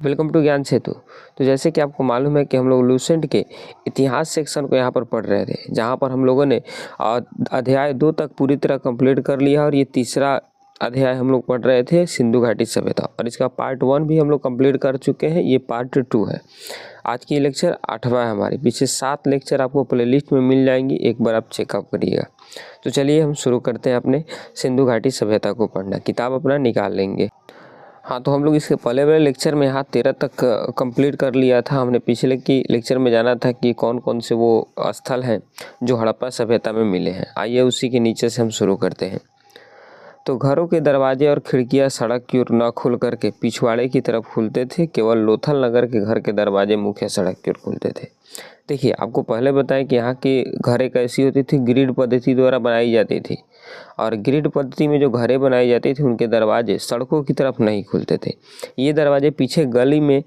Welcome to ज्ञान सेतु। तो जैसे कि आपको मालूम है कि हम लोग लूसेंट के इतिहास सेक्शन को यहाँ पर पढ़ रहे थे, जहाँ पर हम लोगों ने अध्याय 2 तक पूरी तरह कंप्लीट कर लिया और ये तीसरा अध्याय हम लोग पढ़ रहे थे सिंधु घाटी सभ्यता, और इसका पार्ट 1 भी हम लोग कंप्लीट कर चुके हैं। ये पार्ट 2 है। आज की लेक्चर 8वां है हमारी। पीछे 7 लेक्चर आपको प्लेलिस्ट में मिल जाएंगी, एक बार आप चेकअप करिएगा। तो चलिए हम शुरू करते हैं अपने सिंधु घाटी सभ्यता को पढ़ना। किताब अपना निकाल लेंगे। हाँ, तो हम लोग इसके पहले वाले लेक्चर में यहाँ 13 तक कंप्लीट कर लिया था। हमने पिछले की लेक्चर में जाना था कि कौन कौन से वो स्थल हैं जो हड़प्पा सभ्यता में मिले हैं। आइए उसी के नीचे से हम शुरू करते हैं। तो घरों के दरवाजे और खिड़कियां सड़क की ओर न खुल करके पिछवाड़े की तरफ खुलते थे। केवल लोथल नगर के घर के दरवाजे मुख्य सड़क की ओर खुलते थे। देखिए, आपको पहले बताएं कि यहाँ की घरें कैसी होती थी, ग्रिड पद्धति द्वारा बनाई जाती थी, और ग्रिड पद्धति में जो घरें बनाई जाती थी उनके दरवाजे सड़कों की तरफ नहीं खुलते थे। ये दरवाजे पीछे गली में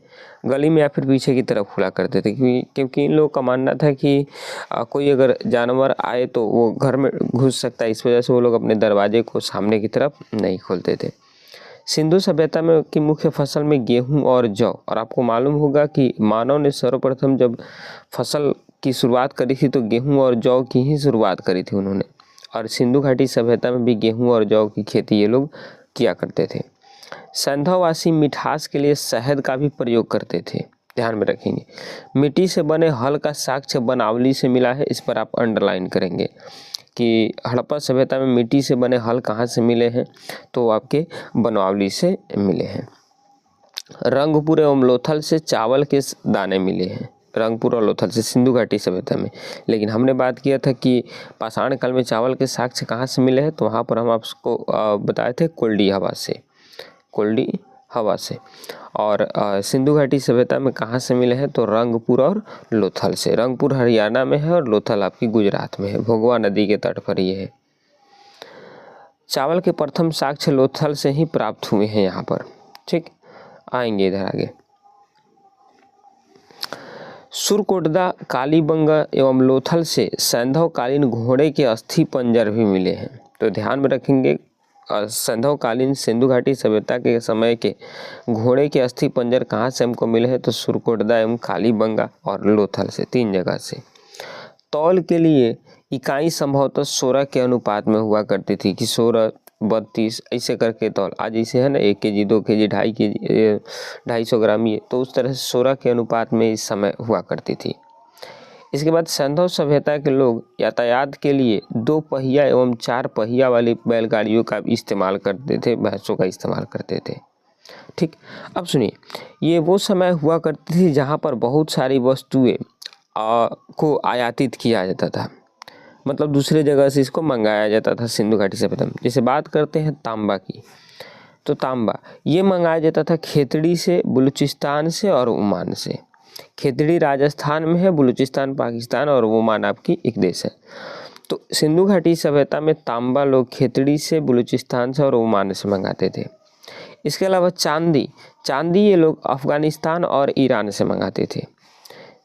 या फिर पीछे की तरफ खुला करते थे, क्योंकि इन लोगों का मानना था कि कोई अगर जानवर आए तो वो घर में घुस सकता है। इस वजह से वो लोग अपने दरवाजे को सामने की तरफ नहीं खोलते थे। सिंधु सभ्यता में की मुख्य फसल में गेहूं और जौ, और आपको मालूम होगा कि मानव ने सर्वप्रथम जब फसल की शुरुआत करी थी तो गेहूं और जौ की ही शुरुआत करी थी उन्होंने। और सिंधु घाटी सभ्यता में भी गेहूं और जौ की खेती ये लोग किया करते थे। संधववासी मिठास के लिए शहद का भी प्रयोग करते थे, ध्यान में रखेंगे। मिट्टी से बने हल का साक्ष्य बनावली से मिला है। इस पर आप अंडरलाइन करेंगे कि हड़प्पा सभ्यता में मिट्टी से बने हल कहाँ से मिले हैं, तो आपके बनवावली से मिले हैं। रंगपुर एवं लोथल से चावल के दाने मिले हैं, रंगपुर और लोथल से सिंधु घाटी सभ्यता में। लेकिन हमने बात किया था कि पाषाण काल में चावल के साक्ष्य कहाँ से मिले हैं, तो वहाँ पर हम आपको बताए थे कोल्डी हवा से। और सिंधु घाटी सभ्यता में कहाँ से मिले हैं, तो रंगपुर और लोथल से। रंगपुर हरियाणा में है और लोथल आपकी गुजरात में है, भोगवा नदी के तट पर ये है। चावल के प्रथम साक्ष्य लोथल से ही प्राप्त हुए हैं यहाँ पर। ठीक, आएंगे इधर आगे। सुरकोटदा, कालीबंगा एवं लोथल से सैंधवकालीन घोड़े के अस्थि पंजर भी मिले हैं। तो ध्यान में रखेंगे, सैंधवकालीन सिंधु घाटी सभ्यता के समय के घोड़े के अस्थि पंजर कहाँ से हमको मिले हैं, तो सुरकोटदा एवं कालीबंगा और लोथल से, 3 जगह से। तौल के लिए इकाई संभवतः 16 के अनुपात में हुआ करती थी कि 16, 32 ऐसे करके तौल। आज इसे है ना 1 kg, 2 kg, 2.5 kg, 250 ग्राम, ये तो उस तरह से 16 के अनुपात में इस समय हुआ करती थी। इसके बाद सैंधव सभ्यता के लोग यातायात के लिए 2 पहिया एवं 4 पहिया वाली बैलगाड़ियों का इस्तेमाल करते थे, भैंसों का इस्तेमाल करते थे। ठीक, अब सुनिए, ये वो समय हुआ करती थी जहाँ पर बहुत सारी वस्तुएं को आयातित किया जाता था, मतलब दूसरे जगह से इसको मंगाया जाता था सिंधु घाटी सभ्यता में। जैसे बात करते हैं तांबा की, तो तांबा ये मंगाया जाता था खेतड़ी से, बलूचिस्तान से और ओमान से। खेतड़ी राजस्थान में है, बलूचिस्तान पाकिस्तान और ओमान आपकी एक देश है। तो सिंधु घाटी सभ्यता में तांबा लोग खेतड़ी से, बलूचिस्तान से और ओमान से मंगाते थे। इसके अलावा चांदी ये लोग अफगानिस्तान और ईरान से मंगाते थे।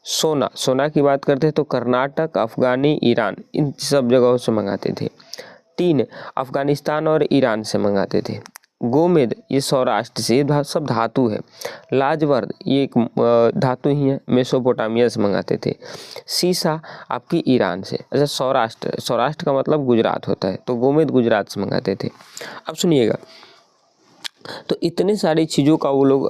सोना की बात करते हैं तो कर्नाटक, अफगानी, ईरान, इन सब जगहों से मंगाते थे। टीन अफगानिस्तान और ईरान से मंगाते थे। गोमेद ये सौराष्ट्र से, ये सब धातु है। लाजवर्द ये एक धातु ही है, मेसोपोटामिया से मंगाते थे। सीसा आपकी ईरान से। अच्छा, सौराष्ट्र का मतलब गुजरात होता है, तो गोमेद गुजरात से मंगाते थे। अब सुनिएगा, तो इतने सारी चीज़ों का वो लोग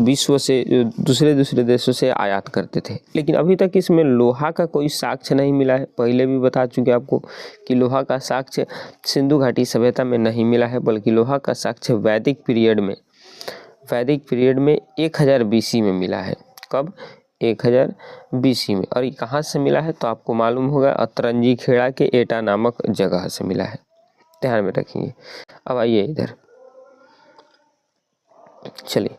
विश्व से दूसरे देशों से आयात करते थे। लेकिन अभी तक इसमें लोहा का कोई साक्ष्य नहीं मिला है। पहले भी बता चुके आपको कि लोहा का साक्ष्य सिंधु घाटी सभ्यता में नहीं मिला है, बल्कि लोहा का साक्ष्य वैदिक पीरियड में 1000 BC में मिला है। कब? 1000 BC में। और ये कहाँ से मिला है, तो आपको मालूम होगा अतरंजी खेड़ा के एटा नामक जगह से मिला है, ध्यान में रखेंगे। अब आइए इधर, चलिए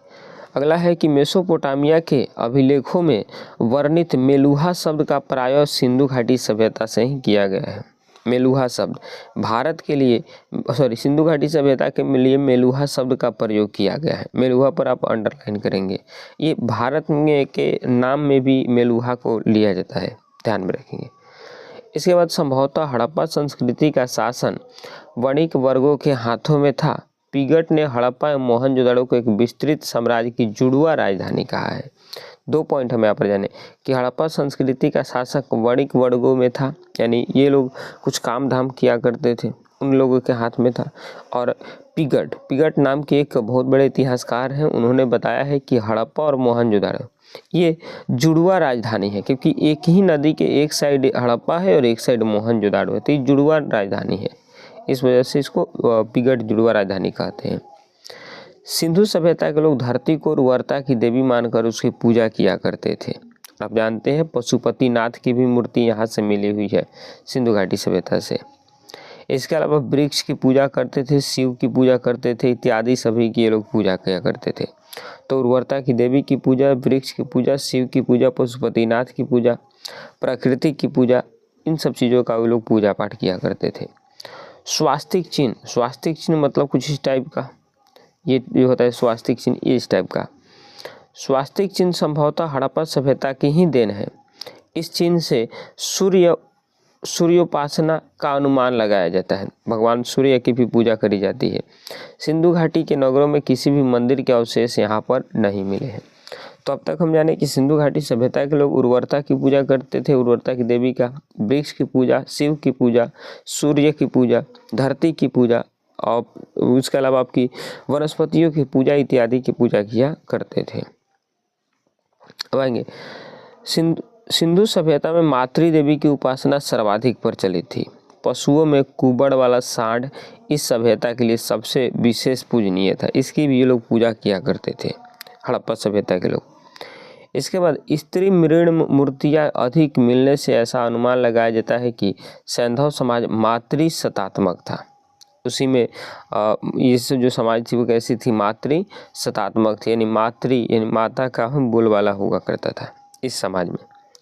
अगला है कि मेसोपोटामिया के अभिलेखों में वर्णित मेलुहा शब्द का प्रयोग सिंधु घाटी सभ्यता से ही किया गया है। मेलुहा शब्द सिंधु घाटी सभ्यता के लिए मेलुहा शब्द का प्रयोग किया गया है। मेलुहा पर आप अंडरलाइन करेंगे। ये भारत में के नाम में भी मेलुहा को लिया जाता है, ध्यान में रखेंगे। इसके बाद संभवतः हड़प्पा संस्कृति का शासन वणिक वर्गों के हाथों में था पिगट ने हड़प्पा एवं मोहनजोदड़ो को एक विस्तृत साम्राज्य की जुड़वा राजधानी कहा है। 2 पॉइंट हमें यहाँ पर जाने कि हड़प्पा संस्कृति का शासक वणिक वर्गों में था, यानी ये लोग कुछ काम धाम किया करते थे, उन लोगों के हाथ में था। और पिगट नाम के एक बहुत बड़े इतिहासकार हैं, उन्होंने बताया है कि हड़प्पा और मोहनजोदड़ो ये जुड़वा राजधानी है, क्योंकि एक ही नदी के एक साइड हड़प्पा है और एक साइड मोहनजोदड़ो है, तो ये जुड़वा राजधानी है, इस वजह से इसको पिगट जुड़वा राजधानी कहते हैं। सिंधु सभ्यता के लोग धरती को उर्वरता की देवी मानकर उसकी पूजा किया करते थे। आप जानते हैं पशुपतिनाथ की भी मूर्ति यहाँ से मिली हुई है सिंधु घाटी सभ्यता से। इसके अलावा वृक्ष की पूजा करते थे, शिव की पूजा करते थे, इत्यादि सभी की ये लोग पूजा किया करते थे। तो उर्वरता की देवी की पूजा, वृक्ष की पूजा, शिव की पूजा, पशुपतिनाथ की पूजा, प्रकृति की पूजा, इन सब चीज़ों का वो लोग पूजा पाठ किया करते थे। स्वास्तिक चिन्ह मतलब कुछ इस टाइप का, ये जो होता है स्वास्तिक चिन्ह, ये इस टाइप का। स्वास्तिक चिन्ह संभवतः हड़प्पा सभ्यता की ही देन है। इस चिन्ह से सूर्योपासना का अनुमान लगाया जाता है, भगवान सूर्य की भी पूजा करी जाती है। सिंधु घाटी के नगरों में किसी भी मंदिर के अवशेष यहाँ पर नहीं मिले हैं। तो अब तक हम जाने कि सिंधु घाटी सभ्यता के लोग उर्वरता की पूजा करते थे, उर्वरता की देवी का, वृक्ष की पूजा, शिव की पूजा, सूर्य की पूजा, धरती की पूजा और उसके अलावा आपकी वनस्पतियों की पूजा इत्यादि की पूजा किया करते थे। अब आएंगे सिंधु सभ्यता में मातृ देवी की उपासना सर्वाधिक प्रचलित थी। पशुओं में कुबड़ वाला सांड इस सभ्यता के लिए सबसे विशेष पूजनीय था, इसकी भी ये लोग पूजा किया करते थे हड़प्पा सभ्यता के लोग। इसके बाद स्त्री मृण मूर्तियाँ अधिक मिलने से ऐसा अनुमान लगाया जाता है कि सैंधव समाज मातृ सतात्मक था। उसी में ये जो समाज थी वो कैसी थी, मातृ सतात्मक थी, यानी माता का हम बोलबाला हुआ करता था इस समाज में।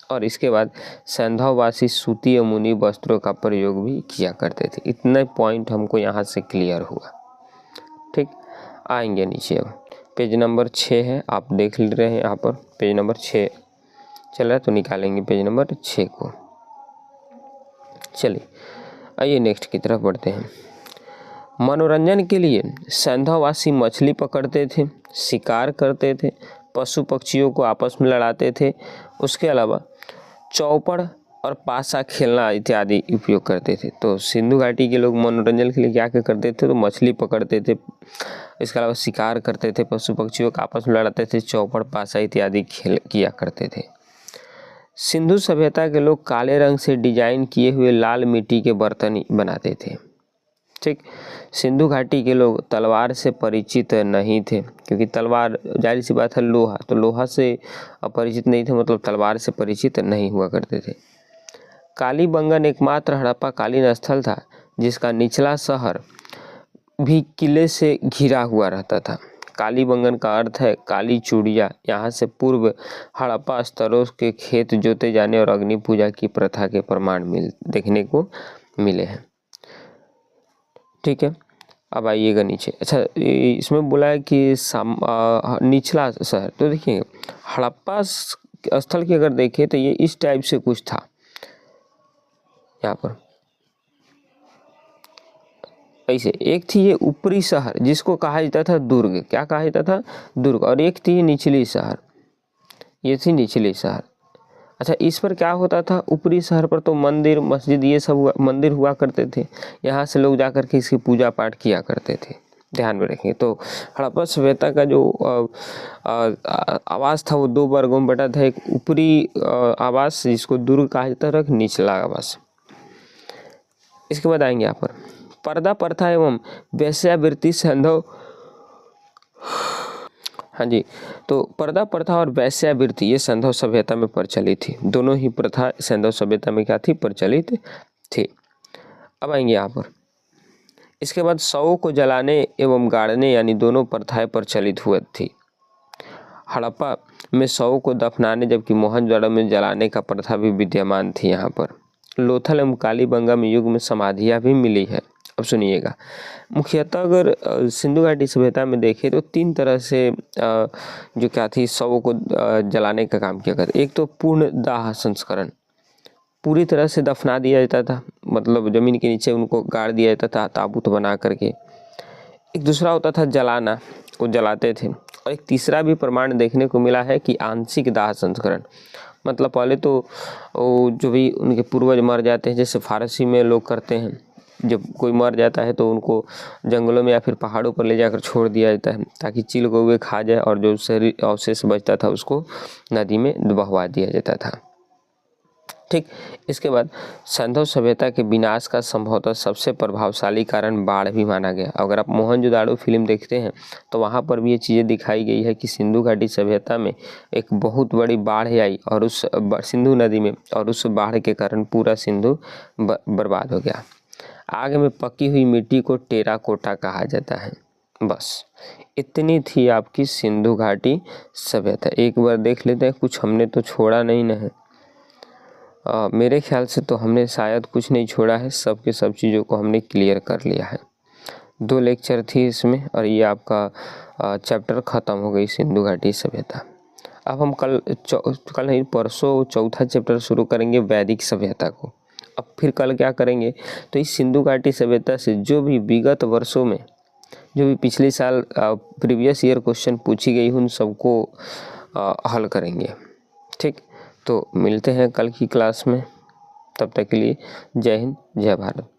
और इसके बाद सैंधववासी सूती और मुनि वस्त्रों का प्रयोग भी किया करते थे। इतने पॉइंट हमको यहाँ से क्लियर हुआ। ठीक, आएंगे नीचे। अब पेज नंबर 6 है, आप देख ले रहे हैं यहाँ पर पेज नंबर 6 चल रहा है, तो निकालेंगे पेज नंबर 6 को। चलिए आइए नेक्स्ट की तरफ बढ़ते हैं। मनोरंजन के लिए सैंधववासी मछली पकड़ते थे, शिकार करते थे, पशु पक्षियों को आपस में लड़ाते थे। उसके अलावा चौपड़ और पासा खेलना इत्यादि उपयोग करते थे। तो सिंधु घाटी के लोग मनोरंजन के लिए क्या क्या करते थे, तो मछली पकड़ते थे, इसके अलावा शिकार करते थे, पशु पक्षियों को आपस में लड़ाते थे, चौपड़ पासा इत्यादि खेल किया करते थे। सिंधु सभ्यता के लोग काले रंग से डिजाइन किए हुए लाल मिट्टी के बर्तन बनाते थे। ठीक, सिंधु घाटी के लोग तलवार से परिचित नहीं थे, क्योंकि तलवार जाहिर सी बात है लोहा, तो लोहा से अपरिचित नहीं थे, मतलब तलवार से परिचित नहीं हुआ करते थे। कालीबंगन एकमात्र हड़प्पा कालीन स्थल था जिसका निचला शहर भी किले से घिरा हुआ रहता था। कालीबंगन का अर्थ है काली चूड़िया। यहाँ से पूर्व हड़प्पा स्तरों के खेत जोते जाने और अग्नि पूजा की प्रथा के प्रमाण देखने को मिले हैं। ठीक है, अब आइएगा नीचे। अच्छा, इसमें बोला है कि निचला शहर, तो देखिए हड़प्पा स्थल की अगर देखें तो ये इस टाइप से कुछ था। यहाँ पर ऐसे एक थी ये ऊपरी शहर जिसको कहा जाता था दुर्ग, क्या कहा जाता था, दुर्ग, और एक थी निचली शहर, ये थी निचली शहर। अच्छा, इस पर क्या होता था, ऊपरी शहर पर तो मंदिर मस्जिद ये सब मंदिर हुआ करते थे, यहाँ से लोग जाकर के इसकी पूजा पाठ किया करते थे, ध्यान में रखें। तो हड़प्पा सभ्यता का जो आवास था वो 2 वर्गों में बटा था, एक ऊपरी आवास जिसको दुर्ग कहा जाता था, निचला आवास। इसके बाद आएंगे यहाँ पर पर्दा प्रथा एवं वेश्यावृत्ति सैंधव, हाँ जी, तो पर्दा प्रथा और वेश्यावृत्ति ये सैंधव सभ्यता में प्रचलित थी। दोनों ही प्रथा सैंधव सभ्यता में क्या थी, प्रचलित थी। अब आएंगे यहाँ पर, इसके बाद शवों को जलाने एवं गाड़ने यानी दोनों प्रथाएं प्रचलित हुई थी। हड़प्पा में शवों को दफनाने जबकि मोहनजोदड़ो में जलाने का प्रथा भी विद्यमान थी। यहाँ पर लोथल एवं कालीबंगम युग में समाधियाँ भी मिली है। अब सुनिएगा, मुख्यतः अगर सिंधु घाटी सभ्यता में देखें तो 3 तरह से जो क्या थी शवों को जलाने का काम किया करते। एक तो पूर्ण दाह संस्करण, पूरी तरह से दफना दिया जाता था, मतलब ज़मीन के नीचे उनको गाड़ दिया जाता था ताबूत बना करके। एक दूसरा होता था जलाना, वो जलाते थे। और एक तीसरा भी प्रमाण देखने को मिला है कि आंशिक दाह संस्करण, मतलब पहले तो वो जो भी उनके पूर्वज मर जाते हैं, जैसे फारसी में लोग करते हैं, जब कोई मर जाता है तो उनको जंगलों में या फिर पहाड़ों पर ले जाकर छोड़ दिया जाता है ताकि चील कौवे खा जाए, और जो शरीर अवशेष बचता था उसको नदी में बहवा दिया जाता था। ठीक, इसके बाद सिंधु सभ्यता के विनाश का संभवतः सबसे प्रभावशाली कारण बाढ़ भी माना गया। अगर आप मोहनजोदाड़ो फिल्म देखते हैं तो वहाँ पर भी ये चीज़ें दिखाई गई है कि सिंधु घाटी सभ्यता में एक बहुत बड़ी बाढ़ आई और उस सिंधु नदी में, और उस बाढ़ के कारण पूरा सिंधु बर्बाद हो गया। आग में पकी हुई मिट्टी को टेराकोटा कहा जाता है। बस इतनी थी आपकी सिंधु घाटी सभ्यता। एक बार देख लेते हैं, कुछ हमने तो छोड़ा नहीं न है। मेरे ख्याल से तो हमने शायद कुछ नहीं छोड़ा है, सब के सब चीज़ों को हमने क्लियर कर लिया है। 2 लेक्चर थी इसमें और ये आपका चैप्टर ख़त्म हो गई सिंधु घाटी सभ्यता। अब हम कल नहीं परसों चौथा चैप्टर शुरू करेंगे वैदिक सभ्यता को। अब फिर कल क्या करेंगे, तो इस सिंधु घाटी सभ्यता से जो भी विगत वर्षों में जो भी पिछले साल प्रीवियस ईयर क्वेश्चन पूछी गई उन सबको हल करेंगे। ठीक, तो मिलते हैं कल की क्लास में, तब तक के लिए जय हिंद जय भारत।